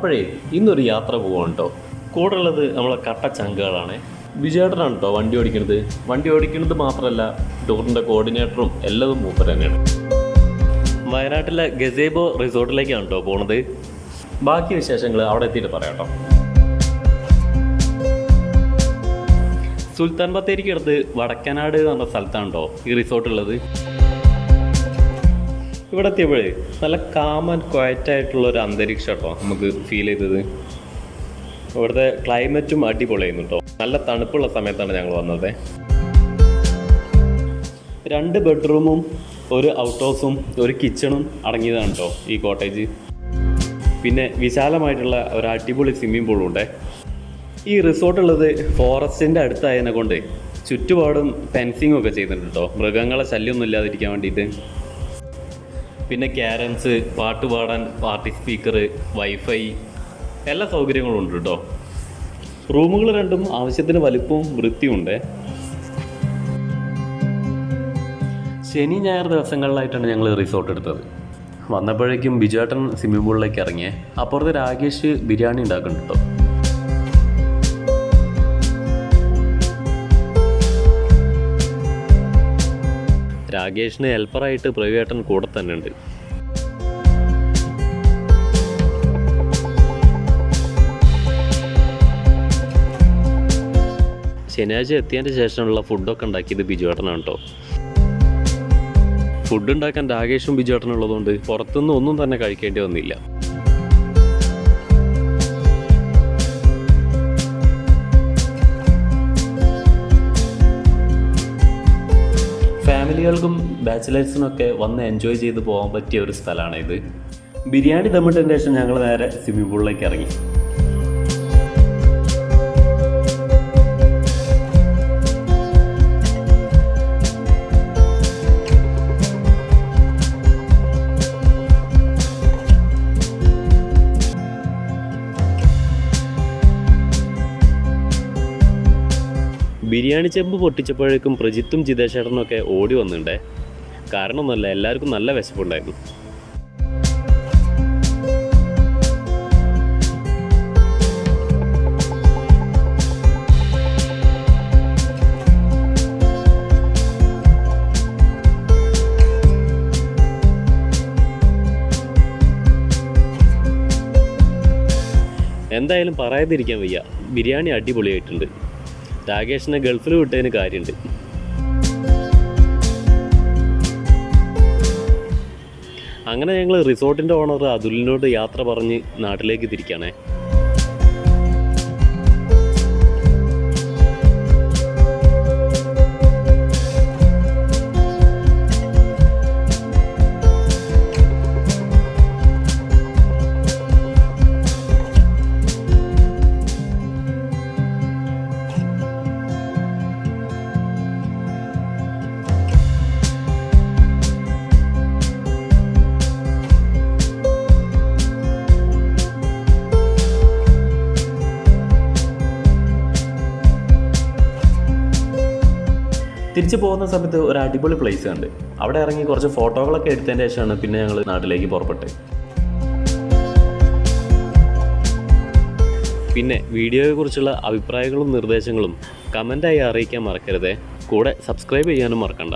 അപ്പോഴേ ഇന്നൊരു യാത്ര പോവാണ് കേട്ടോ. കൂടെ ഉള്ളത് നമ്മളെ കട്ട ചങ്കുകളാണ്. വിജയേട്ടനാണ് കേട്ടോ വണ്ടി ഓടിക്കുന്നത്. വണ്ടി ഓടിക്കുന്നത് മാത്രമല്ല, ടൂറിൻ്റെ കോർഡിനേറ്ററും എല്ലതും മൂപ്പർ തന്നെയാണ്. വയനാട്ടിലെ ഗസേബോ റിസോർട്ടിലേക്കാണ് കേട്ടോ പോണത്. ബാക്കി വിശേഷങ്ങൾ അവിടെ എത്തിയിട്ട് പറയാം കേട്ടോ. സുൽത്താൻ ബത്തേരിക്ക് അടുത്ത് വടക്കനാട് എന്ന് പറഞ്ഞ സ്ഥലത്താണ് കേട്ടോ ഈ റിസോർട്ടുള്ളത്. ഇവിടെ എത്തിയപ്പോഴേ നല്ല കാം ആൻഡ് ക്വയറ്റായിട്ടുള്ളൊരു അന്തരീക്ഷം കേട്ടോ നമുക്ക് ഫീൽ ചെയ്തത്. ഇവിടുത്തെ ക്ലൈമറ്റും അടിപൊളിയായിരുന്നു കേട്ടോ. നല്ല തണുപ്പുള്ള സമയത്താണ് ഞങ്ങൾ വന്നത്. 2 ബെഡ്റൂമും 1 ഔട്ട് ഹൗസും 1 കിച്ചണും അടങ്ങിയതാണ് കേട്ടോ ഈ കോട്ടേജ്. പിന്നെ വിശാലമായിട്ടുള്ള ഒരു അടിപൊളി സ്വിമ്മിംഗ് പൂളും ഉണ്ട്. ഈ റിസോർട്ടുള്ളത് ഫോറസ്റ്റിൻ്റെ അടുത്തായതിനെ കൊണ്ട് ചുറ്റുപാടും ഫെൻസിങ് ഒക്കെ ചെയ്തിട്ടുണ്ട് കേട്ടോ, മൃഗങ്ങളെ ശല്യമൊന്നും ഇല്ലാതിരിക്കാൻ വേണ്ടിയിട്ട്. പിന്നെ ക്യാരംസ്, പാട്ട് പാടാൻ പാർട്ടി സ്പീക്കർ, വൈഫൈ, എല്ലാ സൗകര്യങ്ങളും ഉണ്ട് കേട്ടോ. റൂമുകൾ രണ്ടും ആവശ്യത്തിന് വലുപ്പവും വൃത്തിയുണ്ട്. ശനി ഞായർ ദിവസങ്ങളിലായിട്ടാണ് ഞങ്ങൾ റിസോർട്ട് എടുത്തത്. വന്നപ്പോഴേക്കും ബിജുവേട്ടൻ സ്വിമ്മിംഗ് പൂളിലേക്ക് ഇറങ്ങിയേ. അപ്പുറത്ത് രാകേഷ് ബിരിയാണി ഉണ്ടാക്കുന്നുണ്ട് കേട്ടോ. രാകേഷിന് ഹെൽപ്പറായിട്ട് പ്രവിയേട്ടൻ കൂടെ തന്നെ ഉണ്ട്. ശനിയാഴ്ച എത്തിയതിൻ്റെ ശേഷമുള്ള ഫുഡൊക്കെ ഉണ്ടാക്കിയത് ബിജുവേട്ടനാണ് കേട്ടോ. ഫുഡ് ഉണ്ടാക്കാൻ രാകേഷും ബിജുവേട്ടനുള്ളതുകൊണ്ട് പുറത്തുനിന്ന് ഒന്നും തന്നെ കഴിക്കേണ്ടി വന്നില്ല. ഫാമിലികൾക്കും ബാച്ചിലേഴ്സിനൊക്കെ വന്ന് എൻജോയ് ചെയ്ത് പോകാൻ പറ്റിയ ഒരു സ്ഥലമാണ് ഇത്. ബിരിയാണി ദമ്മിട്ടതിന് ശേഷം ഞങ്ങൾ നേരെ സ്വിമ്മിംഗ് പൂളിലേക്ക് ഇറങ്ങി. ബിരിയാണി ചെമ്പ് പൊട്ടിച്ചപ്പോഴേക്കും പ്രജിത്തും ജിതേഷേട്ടനൊക്കെ ഓടി വന്നിട്ടുണ്ടേ. കാരണമൊന്നുമല്ല, എല്ലാവർക്കും നല്ല വിശപ്പുണ്ടായിരുന്നു. എന്തായാലും പറയാതിരിക്കാൻ വയ്യ, ബിരിയാണി അടിപൊളിയായിട്ടുണ്ട്. രാകേഷിനെ ഗൾഫിൽ വിട്ടതിന് കാര്യമുണ്ട്. അങ്ങനെ ഞങ്ങൾ റിസോർട്ടിൻ്റെ ഓണർ അതുലിനോട് യാത്ര പറഞ്ഞ് നാട്ടിലേക്ക് തിരിക്കുകയാണേ. തിരിച്ചു പോകുന്ന സമയത്ത് ഒരു അടിപൊളി പ്ലേസ് ഉണ്ട്. അവിടെ ഇറങ്ങി കുറച്ച് ഫോട്ടോകളൊക്കെ എടുത്തതിന് ശേഷമാണ് പിന്നെ ഞങ്ങൾ നാട്ടിലേക്ക് പുറപ്പെട്ടത്. പിന്നെ വീഡിയോയെക്കുറിച്ചുള്ള അഭിപ്രായങ്ങളും നിർദ്ദേശങ്ങളും കമൻറ്റായി അറിയിക്കാൻ മറക്കരുതേ. കൂടെ സബ്സ്ക്രൈബ് ചെയ്യാനും മറക്കണ്ട.